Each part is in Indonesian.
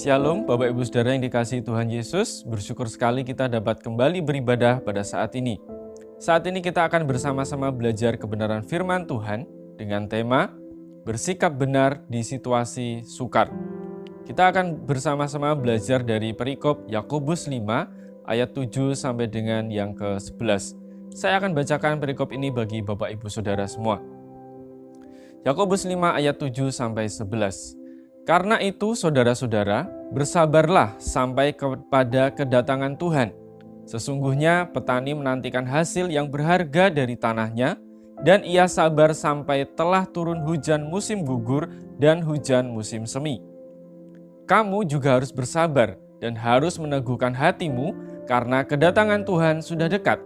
Shalom Bapak Ibu Saudara yang dikasihi Tuhan Yesus, bersyukur sekali kita dapat kembali beribadah pada saat ini. Saat ini kita akan bersama-sama belajar kebenaran firman Tuhan dengan tema bersikap benar di situasi sukar. Kita akan bersama-sama belajar dari perikop Yakobus 5 ayat 7 sampai dengan yang ke-11. Saya akan bacakan perikop ini bagi Bapak Ibu Saudara semua. Yakobus 5 ayat 7 sampai 11. Karena itu, saudara-saudara, bersabarlah sampai kepada kedatangan Tuhan. Sesungguhnya petani menantikan hasil yang berharga dari tanahnya, dan ia sabar sampai telah turun hujan musim gugur dan hujan musim semi. Kamu juga harus bersabar dan harus meneguhkan hatimu, karena kedatangan Tuhan sudah dekat.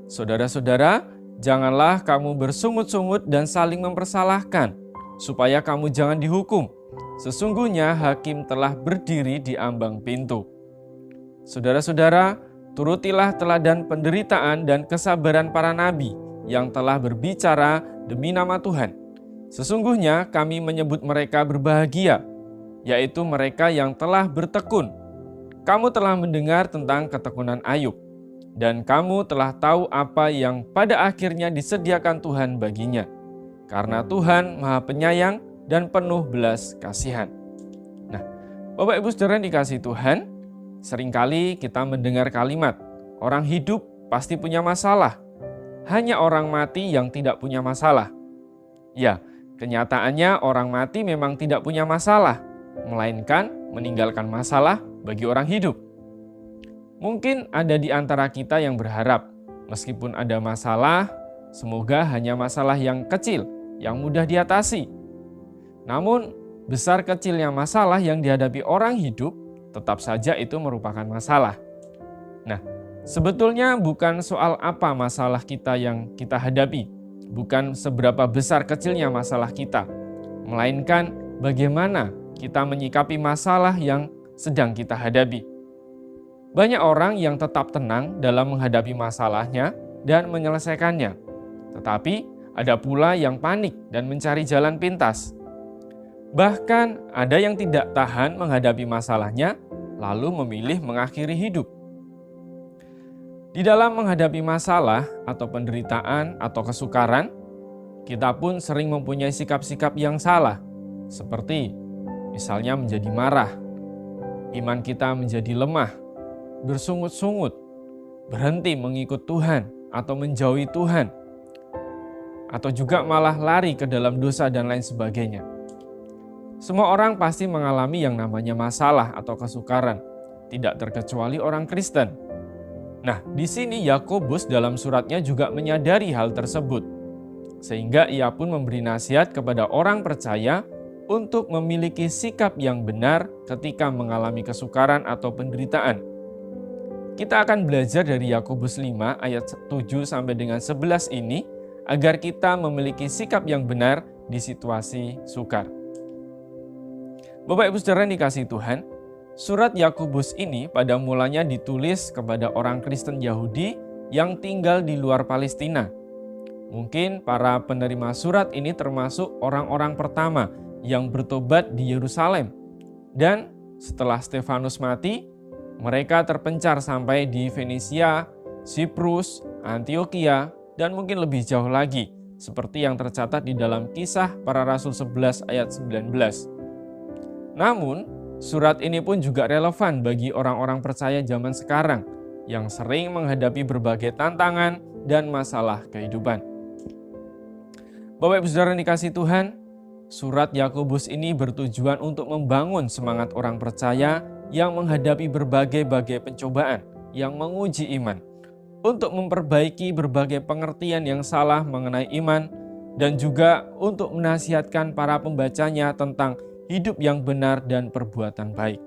Saudara-saudara, janganlah kamu bersungut-sungut dan saling mempersalahkan, supaya kamu jangan dihukum. Sesungguhnya hakim telah berdiri di ambang pintu. Saudara-saudara, turutilah teladan penderitaan dan kesabaran para nabi yang telah berbicara demi nama Tuhan. Sesungguhnya kami menyebut mereka berbahagia, yaitu mereka yang telah bertekun. Kamu telah mendengar tentang ketekunan Ayub, dan kamu telah tahu apa yang pada akhirnya disediakan Tuhan baginya. Karena Tuhan Maha Penyayang dan penuh belas kasihan. Nah, Bapak Ibu Saudara yang dikasihi Tuhan, seringkali kita mendengar kalimat, orang hidup pasti punya masalah. Hanya orang mati yang tidak punya masalah. Ya, kenyataannya orang mati memang tidak punya masalah, melainkan meninggalkan masalah bagi orang hidup. Mungkin ada di antara kita yang berharap, meskipun ada masalah, semoga hanya masalah yang kecil, yang mudah diatasi. Namun, besar kecilnya masalah yang dihadapi orang hidup, tetap saja itu merupakan masalah. Nah, sebetulnya bukan soal apa masalah kita yang kita hadapi, bukan seberapa besar kecilnya masalah kita, melainkan bagaimana kita menyikapi masalah yang sedang kita hadapi. Banyak orang yang tetap tenang dalam menghadapi masalahnya dan menyelesaikannya, tetapi ada pula yang panik dan mencari jalan pintas. Bahkan ada yang tidak tahan menghadapi masalahnya, lalu memilih mengakhiri hidup. Di dalam menghadapi masalah atau penderitaan atau kesukaran, kita pun sering mempunyai sikap-sikap yang salah, seperti misalnya menjadi marah, iman kita menjadi lemah, bersungut-sungut, berhenti mengikut Tuhan atau menjauhi Tuhan, atau juga malah lari ke dalam dosa dan lain sebagainya. Semua orang pasti mengalami yang namanya masalah atau kesukaran, tidak terkecuali orang Kristen. Nah, di sini Yakobus dalam suratnya juga menyadari hal tersebut, sehingga ia pun memberi nasihat kepada orang percaya untuk memiliki sikap yang benar ketika mengalami kesukaran atau penderitaan. Kita akan belajar dari Yakobus 5 ayat 7 sampai dengan 11 ini agar kita memiliki sikap yang benar di situasi sukar. Bapak Ibu Saudara yang dikasihi Tuhan, surat Yakobus ini pada mulanya ditulis kepada orang Kristen Yahudi yang tinggal di luar Palestina. Mungkin para penerima surat ini termasuk orang-orang pertama yang bertobat di Yerusalem. Dan setelah Stefanus mati, mereka terpencar sampai di Fenisia, Siprus, Antioquia, dan mungkin lebih jauh lagi, seperti yang tercatat di dalam Kisah Para Rasul 11 ayat 19. Namun, surat ini pun juga relevan bagi orang-orang percaya zaman sekarang yang sering menghadapi berbagai tantangan dan masalah kehidupan. Bapak Ibu Saudara yang dikasihi Tuhan, surat Yakobus ini bertujuan untuk membangun semangat orang percaya yang menghadapi berbagai pencobaan yang menguji iman, untuk memperbaiki berbagai pengertian yang salah mengenai iman, dan juga untuk menasihatkan para pembacanya tentang hidup yang benar dan perbuatan baik.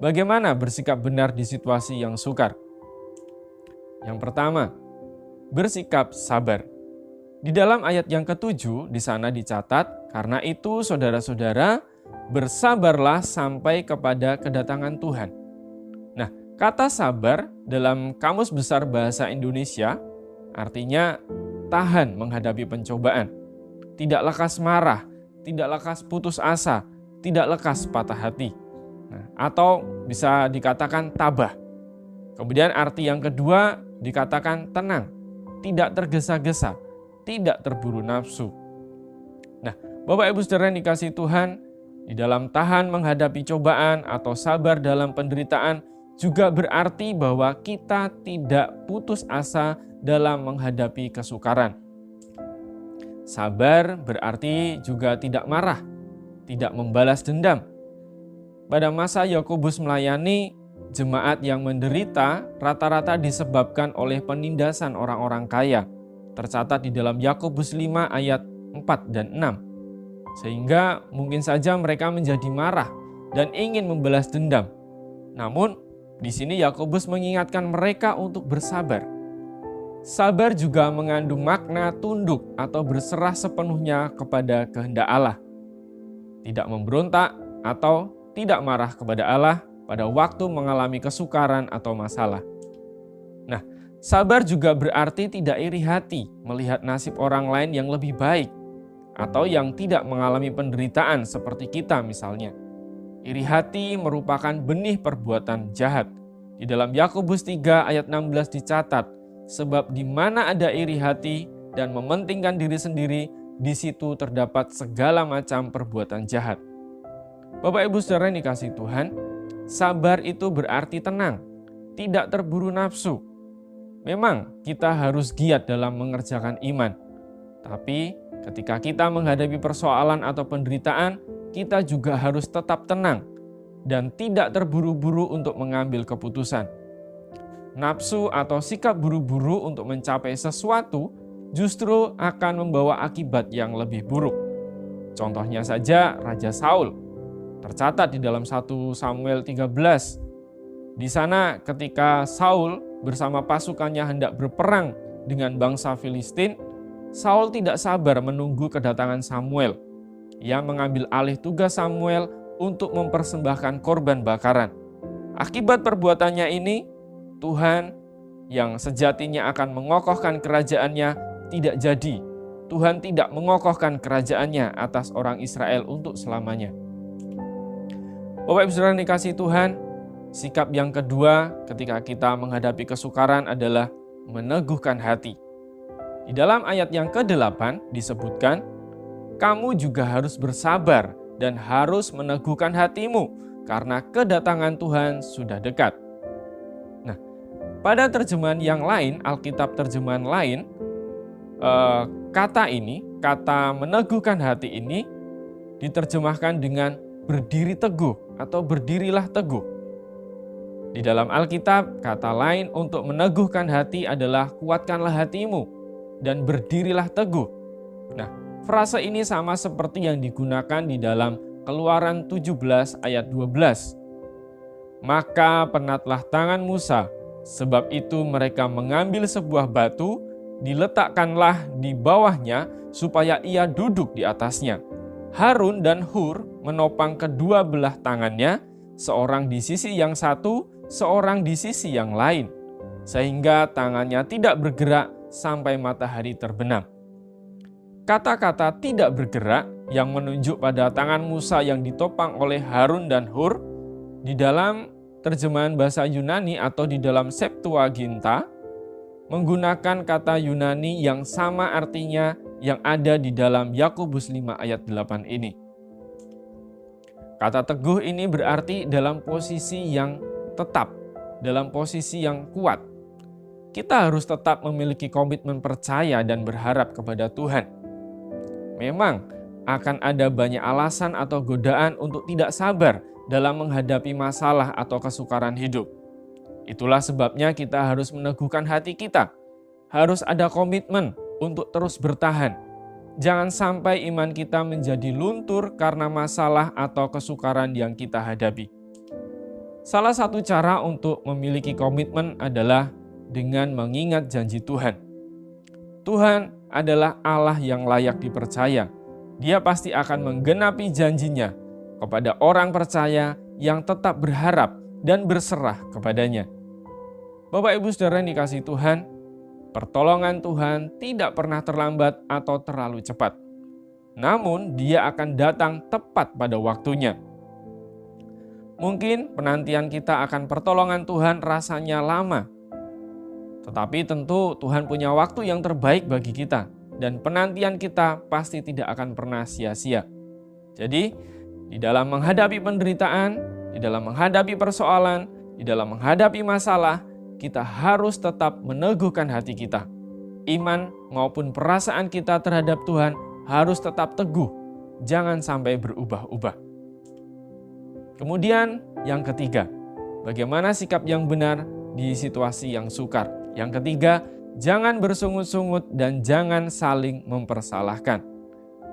Bagaimana bersikap benar di situasi yang sukar? Yang pertama, bersikap sabar. Di dalam ayat yang ke-7 di sana dicatat, karena itu saudara-saudara, bersabarlah sampai kepada kedatangan Tuhan. Nah, kata sabar dalam Kamus Besar Bahasa Indonesia artinya tahan menghadapi pencobaan, tidak lekas marah, tidak lekas putus asa, tidak lekas patah hati. atau bisa dikatakan tabah. Kemudian arti yang kedua dikatakan tenang, tidak tergesa-gesa, tidak terburu nafsu. Nah, Bapak Ibu Saudara yang dikasihi Tuhan, di dalam tahan menghadapi cobaan atau sabar dalam penderitaan juga berarti bahwa kita tidak putus asa dalam menghadapi kesukaran. Sabar berarti juga tidak marah, tidak membalas dendam. Pada masa Yakobus melayani, jemaat yang menderita rata-rata disebabkan oleh penindasan orang-orang kaya. Tercatat di dalam Yakobus 5 ayat 4 dan 6. Sehingga mungkin saja mereka menjadi marah dan ingin membalas dendam. Namun, di sini Yakobus mengingatkan mereka untuk bersabar. Sabar juga mengandung makna tunduk atau berserah sepenuhnya kepada kehendak Allah. Tidak memberontak atau tidak marah kepada Allah pada waktu mengalami kesukaran atau masalah. Nah, sabar juga berarti tidak iri hati melihat nasib orang lain yang lebih baik atau yang tidak mengalami penderitaan seperti kita misalnya. Iri hati merupakan benih perbuatan jahat. Di dalam Yakobus 3 ayat 16 dicatat, sebab di mana ada iri hati dan mementingkan diri sendiri, di situ terdapat segala macam perbuatan jahat. Bapak Ibu Saudara yang dikasihi Tuhan, sabar itu berarti tenang, tidak terburu nafsu. Memang kita harus giat dalam mengerjakan iman. Tapi ketika kita menghadapi persoalan atau penderitaan, kita juga harus tetap tenang dan tidak terburu-buru untuk mengambil keputusan. Nafsu atau sikap buru-buru untuk mencapai sesuatu justru akan membawa akibat yang lebih buruk. Contohnya saja Raja Saul. Tercatat di dalam 1 Samuel 13. Di sana ketika Saul bersama pasukannya hendak berperang dengan bangsa Filistin, Saul tidak sabar menunggu kedatangan Samuel. Ia mengambil alih tugas Samuel untuk mempersembahkan korban bakaran. Akibat perbuatannya ini, Tuhan yang sejatinya akan mengokohkan kerajaannya tidak jadi. Tuhan tidak mengokohkan kerajaannya atas orang Israel untuk selamanya. Bapak Ibu Saudara yang dikasihi Tuhan, sikap yang kedua ketika kita menghadapi kesukaran adalah meneguhkan hati. Di dalam ayat yang ke-8 disebutkan, kamu juga harus bersabar dan harus meneguhkan hatimu karena kedatangan Tuhan sudah dekat. Nah, pada terjemahan yang lain, Alkitab terjemahan lain, kata meneguhkan hati ini diterjemahkan dengan berdiri teguh atau berdirilah teguh. Di dalam Alkitab, kata lain untuk meneguhkan hati adalah kuatkanlah hatimu dan berdirilah teguh. Nah, frase ini sama seperti yang digunakan di dalam Keluaran 17 ayat 12. Maka penatlah tangan Musa, sebab itu mereka mengambil sebuah batu, diletakkanlah di bawahnya supaya ia duduk di atasnya. Harun dan Hur menopang kedua belah tangannya, seorang di sisi yang satu, seorang di sisi yang lain, sehingga tangannya tidak bergerak sampai matahari terbenam. Kata-kata tidak bergerak yang menunjuk pada tangan Musa yang ditopang oleh Harun dan Hur di dalam terjemahan bahasa Yunani atau di dalam Septuaginta menggunakan kata Yunani yang sama artinya yang ada di dalam Yakobus 5 ayat 8 ini. Kata teguh ini berarti dalam posisi yang tetap, dalam posisi yang kuat. Kita harus tetap memiliki komitmen percaya dan berharap kepada Tuhan. Memang akan ada banyak alasan atau godaan untuk tidak sabar dalam menghadapi masalah atau kesukaran hidup. Itulah sebabnya kita harus meneguhkan hati kita. Harus ada komitmen untuk terus bertahan. Jangan sampai iman kita menjadi luntur karena masalah atau kesukaran yang kita hadapi. Salah satu cara untuk memiliki komitmen adalah dengan mengingat janji Tuhan. Tuhan adalah Allah yang layak dipercaya. Dia pasti akan menggenapi janjinya kepada orang percaya yang tetap berharap dan berserah kepadanya. Bapak Ibu Saudara yang dikasihi Tuhan, pertolongan Tuhan tidak pernah terlambat atau terlalu cepat. Namun Dia akan datang tepat pada waktunya. Mungkin penantian kita akan pertolongan Tuhan rasanya lama. Tetapi tentu Tuhan punya waktu yang terbaik bagi kita. Dan penantian kita pasti tidak akan pernah sia-sia. Jadi, di dalam menghadapi penderitaan, di dalam menghadapi persoalan, di dalam menghadapi masalah, kita harus tetap meneguhkan hati kita. Iman maupun perasaan kita terhadap Tuhan harus tetap teguh. Jangan sampai berubah-ubah. Kemudian yang ketiga, bagaimana sikap yang benar di situasi yang sukar? Yang ketiga, jangan bersungut-sungut dan jangan saling mempersalahkan.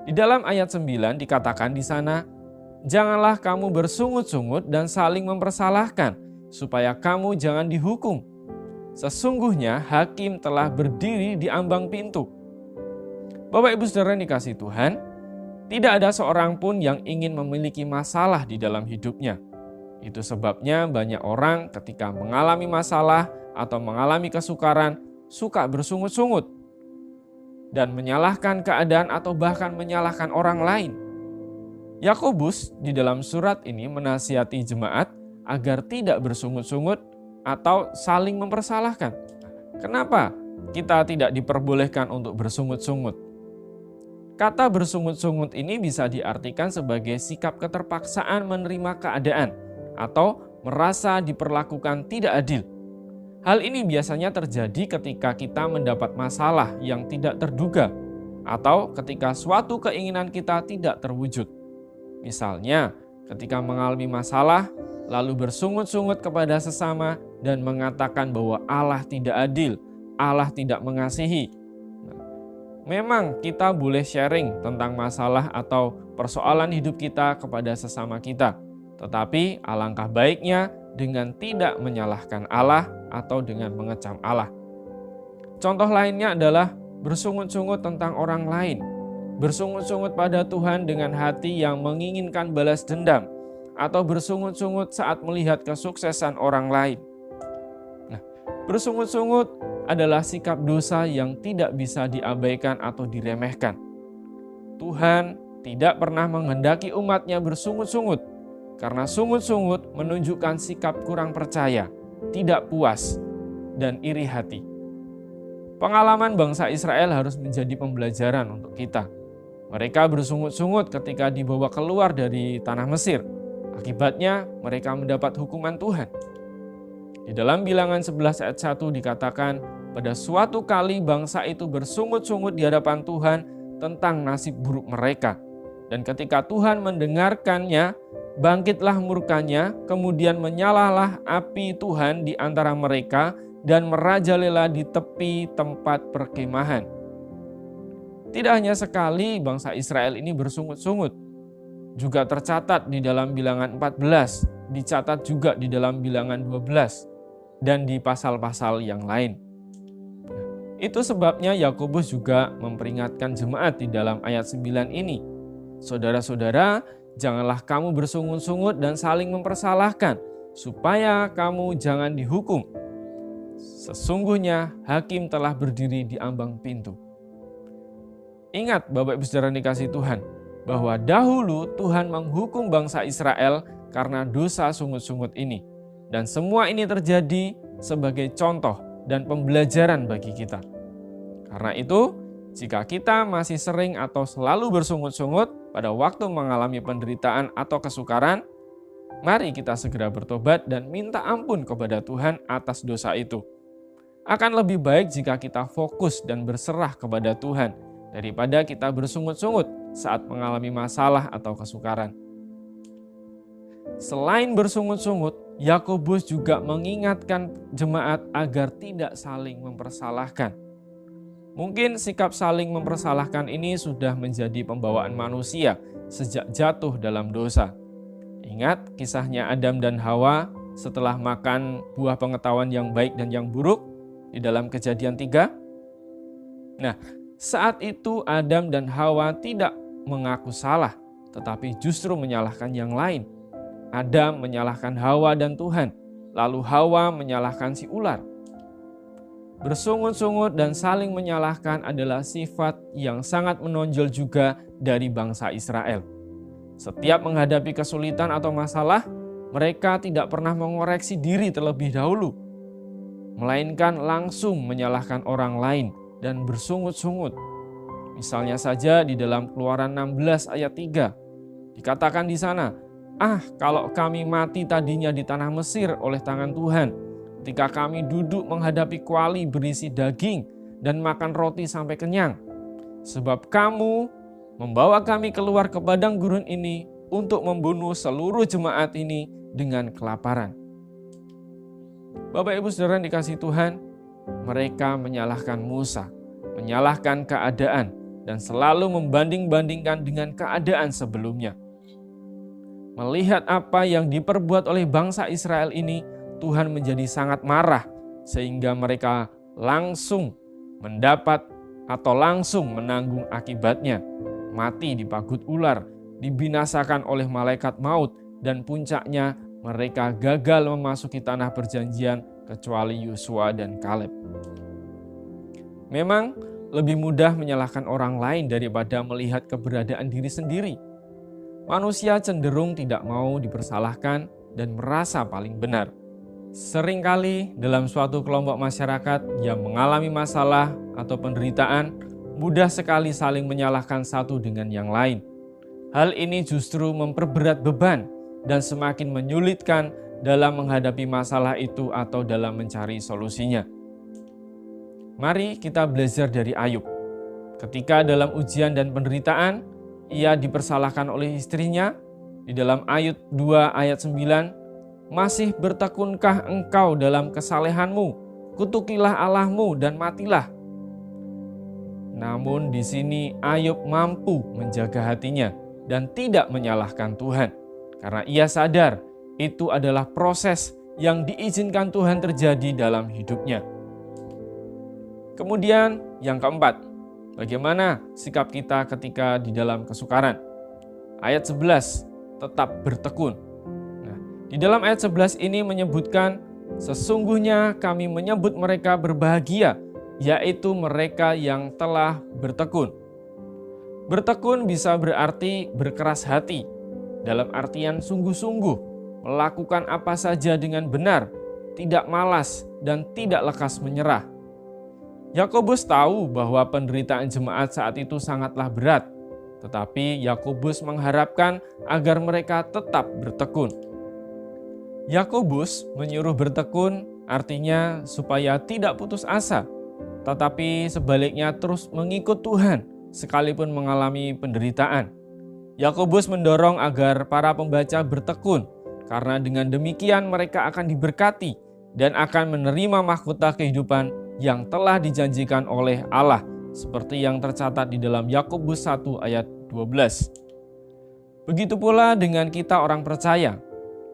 Di dalam ayat 9 dikatakan di sana, janganlah kamu bersungut-sungut dan saling mempersalahkan, supaya kamu jangan dihukum. Sesungguhnya hakim telah berdiri di ambang pintu. Bapak Ibu Saudara yang dikasihi Tuhan, tidak ada seorang pun yang ingin memiliki masalah di dalam hidupnya. Itu sebabnya banyak orang ketika mengalami masalah atau mengalami kesukaran, suka bersungut-sungut dan menyalahkan keadaan atau bahkan menyalahkan orang lain. Yakobus di dalam surat ini menasihati jemaat agar tidak bersungut-sungut atau saling mempersalahkan. Kenapa kita tidak diperbolehkan untuk bersungut-sungut? Kata bersungut-sungut ini bisa diartikan sebagai sikap keterpaksaan menerima keadaan atau merasa diperlakukan tidak adil. Hal ini biasanya terjadi ketika kita mendapat masalah yang tidak terduga atau ketika suatu keinginan kita tidak terwujud. Misalnya, ketika mengalami masalah, lalu bersungut-sungut kepada sesama dan mengatakan bahwa Allah tidak adil, Allah tidak mengasihi. Memang kita boleh sharing tentang masalah atau persoalan hidup kita kepada sesama kita. Tetapi alangkah baiknya dengan tidak menyalahkan Allah atau dengan mengecam Allah. Contoh lainnya adalah bersungut-sungut tentang orang lain. Bersungut-sungut pada Tuhan dengan hati yang menginginkan balas dendam. Atau bersungut-sungut saat melihat kesuksesan orang lain. Nah, bersungut-sungut adalah sikap dosa yang tidak bisa diabaikan atau diremehkan. Tuhan tidak pernah menghendaki umatnya bersungut-sungut, karena sungut-sungut menunjukkan sikap kurang percaya, tidak puas, dan iri hati. Pengalaman bangsa Israel harus menjadi pembelajaran untuk kita. Mereka bersungut-sungut ketika dibawa keluar dari tanah Mesir. Akibatnya mereka mendapat hukuman Tuhan. Di dalam Bilangan 11 ayat 1 dikatakan, pada suatu kali bangsa itu bersungut-sungut di hadapan Tuhan tentang nasib buruk mereka. Dan ketika Tuhan mendengarkannya, bangkitlah murkanya, kemudian menyalalah api Tuhan di antara mereka dan merajalela di tepi tempat perkemahan. Tidak hanya sekali bangsa Israel ini bersungut-sungut, juga tercatat di dalam Bilangan 14, dicatat juga di dalam Bilangan 12, dan di pasal-pasal yang lain. Itu sebabnya Yakobus juga memperingatkan jemaat di dalam ayat 9 ini. Saudara-saudara, janganlah kamu bersungut-sungut dan saling mempersalahkan, supaya kamu jangan dihukum. Sesungguhnya hakim telah berdiri di ambang pintu. Ingat Bapak Ibu Saudara yang dikasihi Tuhan, bahwa dahulu Tuhan menghukum bangsa Israel karena dosa sungut-sungut ini. Dan semua ini terjadi sebagai contoh dan pembelajaran bagi kita. Karena itu, jika kita masih sering atau selalu bersungut-sungut pada waktu mengalami penderitaan atau kesukaran, mari kita segera bertobat dan minta ampun kepada Tuhan atas dosa itu. Akan lebih baik jika kita fokus dan berserah kepada Tuhan daripada kita bersungut-sungut saat mengalami masalah atau kesukaran. Selain bersungut-sungut, Yakobus juga mengingatkan jemaat agar tidak saling mempersalahkan. Mungkin sikap saling mempersalahkan ini sudah menjadi pembawaan manusia sejak jatuh dalam dosa. Ingat kisahnya Adam dan Hawa setelah makan buah pengetahuan yang baik dan yang buruk di dalam Kejadian 3? Nah, saat itu Adam dan Hawa tidak mengaku salah, tetapi justru menyalahkan yang lain. Adam menyalahkan Hawa dan Tuhan, lalu Hawa menyalahkan si ular. Bersungut-sungut dan saling menyalahkan adalah sifat yang sangat menonjol juga dari bangsa Israel. Setiap menghadapi kesulitan atau masalah, mereka tidak pernah mengoreksi diri terlebih dahulu, melainkan langsung menyalahkan orang lain dan bersungut-sungut. Misalnya saja di dalam Keluaran 16 ayat 3, dikatakan di sana, kalau kami mati tadinya di tanah Mesir oleh tangan Tuhan, ketika kami duduk menghadapi kuali berisi daging dan makan roti sampai kenyang. Sebab kamu membawa kami keluar ke padang gurun ini untuk membunuh seluruh jemaat ini dengan kelaparan. Bapak Ibu Saudara yang dikasihi Tuhan, mereka menyalahkan Musa, menyalahkan keadaan, dan selalu membanding-bandingkan dengan keadaan sebelumnya. Melihat apa yang diperbuat oleh bangsa Israel ini, Tuhan menjadi sangat marah, sehingga mereka langsung mendapat atau langsung menanggung akibatnya. Mati dipagut ular, dibinasakan oleh malaikat maut, dan puncaknya mereka gagal memasuki tanah perjanjian kecuali Yosua dan Kaleb. Memang lebih mudah menyalahkan orang lain daripada melihat keberadaan diri sendiri. Manusia cenderung tidak mau dipersalahkan dan merasa paling benar. Seringkali dalam suatu kelompok masyarakat yang mengalami masalah atau penderitaan, mudah sekali saling menyalahkan satu dengan yang lain. Hal ini justru memperberat beban dan semakin menyulitkan dalam menghadapi masalah itu atau dalam mencari solusinya. Mari kita belajar dari Ayub. Ketika dalam ujian dan penderitaan, ia dipersalahkan oleh istrinya. Di dalam Ayub 2 ayat 9, masih bertekunkah engkau dalam kesalehanmu? Kutukilah Allahmu dan matilah. Namun di sini Ayub mampu menjaga hatinya dan tidak menyalahkan Tuhan. Karena ia sadar itu adalah proses yang diizinkan Tuhan terjadi dalam hidupnya. Kemudian yang keempat, bagaimana sikap kita ketika di dalam kesukaran? Ayat 11, tetap bertekun. Nah, di dalam ayat 11 ini menyebutkan, sesungguhnya kami menyebut mereka berbahagia, yaitu mereka yang telah bertekun. Bertekun bisa berarti berkeras hati, dalam artian sungguh-sungguh, melakukan apa saja dengan benar, tidak malas dan tidak lekas menyerah. Yakobus tahu bahwa penderitaan jemaat saat itu sangatlah berat, tetapi Yakobus mengharapkan agar mereka tetap bertekun. Yakobus menyuruh bertekun artinya supaya tidak putus asa, tetapi sebaliknya terus mengikut Tuhan sekalipun mengalami penderitaan. Yakobus mendorong agar para pembaca bertekun, karena dengan demikian mereka akan diberkati dan akan menerima mahkota kehidupan yang telah dijanjikan oleh Allah, seperti yang tercatat di dalam Yakobus 1 ayat 12. Begitu pula dengan kita orang percaya.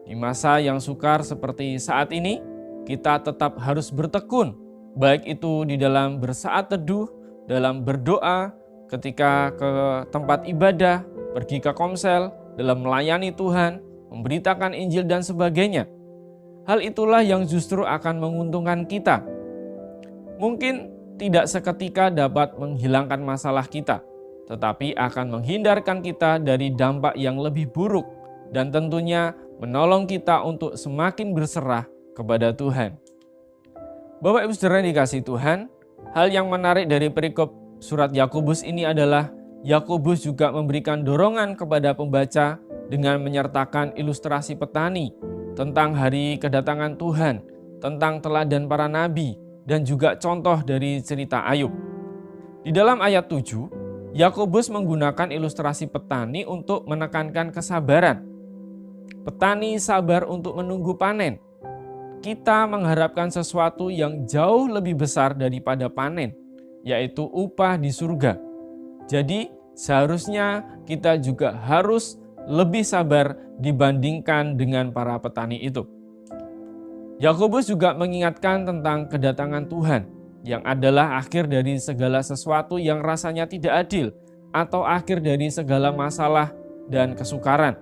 Di masa yang sukar seperti saat ini, kita tetap harus bertekun, baik itu di dalam bersaat teduh, dalam berdoa, ketika ke tempat ibadah, pergi ke komsel, dalam melayani Tuhan, memberitakan Injil dan sebagainya. Hal itulah yang justru akan menguntungkan kita. Mungkin tidak seketika dapat menghilangkan masalah kita, tetapi akan menghindarkan kita dari dampak yang lebih buruk dan tentunya menolong kita untuk semakin berserah kepada Tuhan. Bapak Ibu Saudara yang dikasihi Tuhan, hal yang menarik dari perikop surat Yakobus ini adalah Yakobus juga memberikan dorongan kepada pembaca dengan menyertakan ilustrasi petani tentang hari kedatangan Tuhan, tentang teladan para nabi, dan juga contoh dari cerita Ayub. Di dalam ayat 7, Yakobus menggunakan ilustrasi petani untuk menekankan kesabaran. Petani sabar untuk menunggu panen. Kita mengharapkan sesuatu yang jauh lebih besar daripada panen, yaitu upah di surga. Jadi, seharusnya kita juga harus lebih sabar dibandingkan dengan para petani itu. Yakobus juga mengingatkan tentang kedatangan Tuhan, yang adalah akhir dari segala sesuatu yang rasanya tidak adil, atau akhir dari segala masalah dan kesukaran.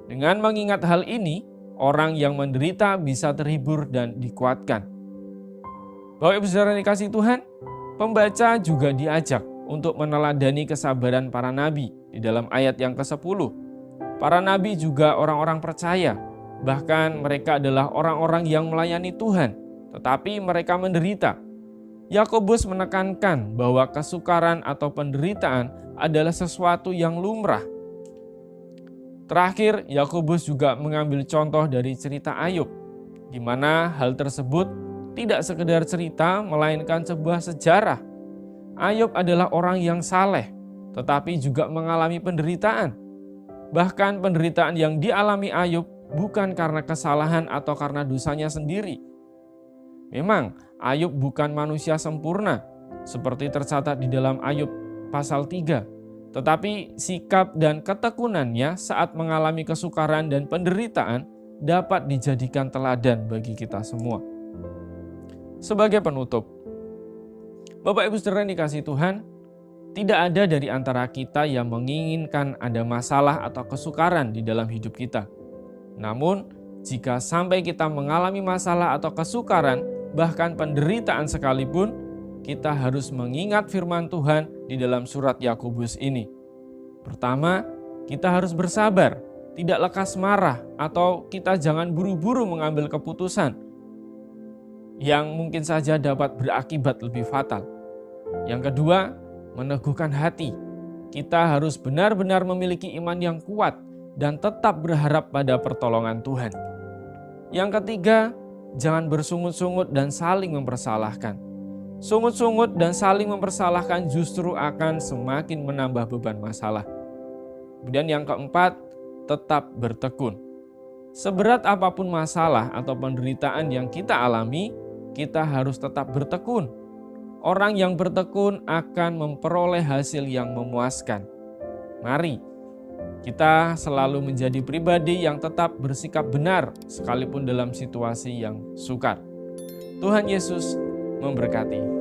Dengan mengingat hal ini, orang yang menderita bisa terhibur dan dikuatkan. Bapak Ibu Saudara yang dikasihi Tuhan, pembaca juga diajak untuk meneladani kesabaran para nabi di dalam ayat yang ke-10. Para nabi juga orang-orang percaya, Bahkan mereka adalah orang-orang yang melayani Tuhan, tetapi mereka menderita. Yakobus menekankan bahwa kesukaran atau penderitaan adalah sesuatu yang lumrah. Terakhir, Yakobus juga mengambil contoh dari cerita Ayub, di mana hal tersebut tidak sekedar cerita, melainkan sebuah sejarah. Ayub adalah orang yang saleh, tetapi juga mengalami penderitaan. Bahkan penderitaan yang dialami Ayub bukan karena kesalahan atau karena dosanya sendiri. Memang Ayub bukan manusia sempurna, seperti tercatat di dalam Ayub pasal 3. Tetapi sikap dan ketekunannya saat mengalami kesukaran dan penderitaan dapat dijadikan teladan bagi kita semua. Sebagai penutup, Bapak Ibu Saudara yang dikasihi Tuhan, tidak ada dari antara kita yang menginginkan ada masalah atau kesukaran di dalam hidup kita. Namun, jika sampai kita mengalami masalah atau kesukaran, bahkan penderitaan sekalipun, kita harus mengingat firman Tuhan di dalam surat Yakobus ini. Pertama, kita harus bersabar, tidak lekas marah, atau kita jangan buru-buru mengambil keputusan yang mungkin saja dapat berakibat lebih fatal. Yang kedua, meneguhkan hati. Kita harus benar-benar memiliki iman yang kuat dan tetap berharap pada pertolongan Tuhan. Yang ketiga, jangan bersungut-sungut dan saling mempersalahkan. Sungut-sungut dan saling mempersalahkan justru akan semakin menambah beban masalah. Kemudian yang keempat, tetap bertekun. Seberat apapun masalah atau penderitaan yang kita alami, kita harus tetap bertekun. Orang yang bertekun akan memperoleh hasil yang memuaskan. Mari kita selalu menjadi pribadi yang tetap bersikap benar sekalipun dalam situasi yang sukar. Tuhan Yesus memberkati.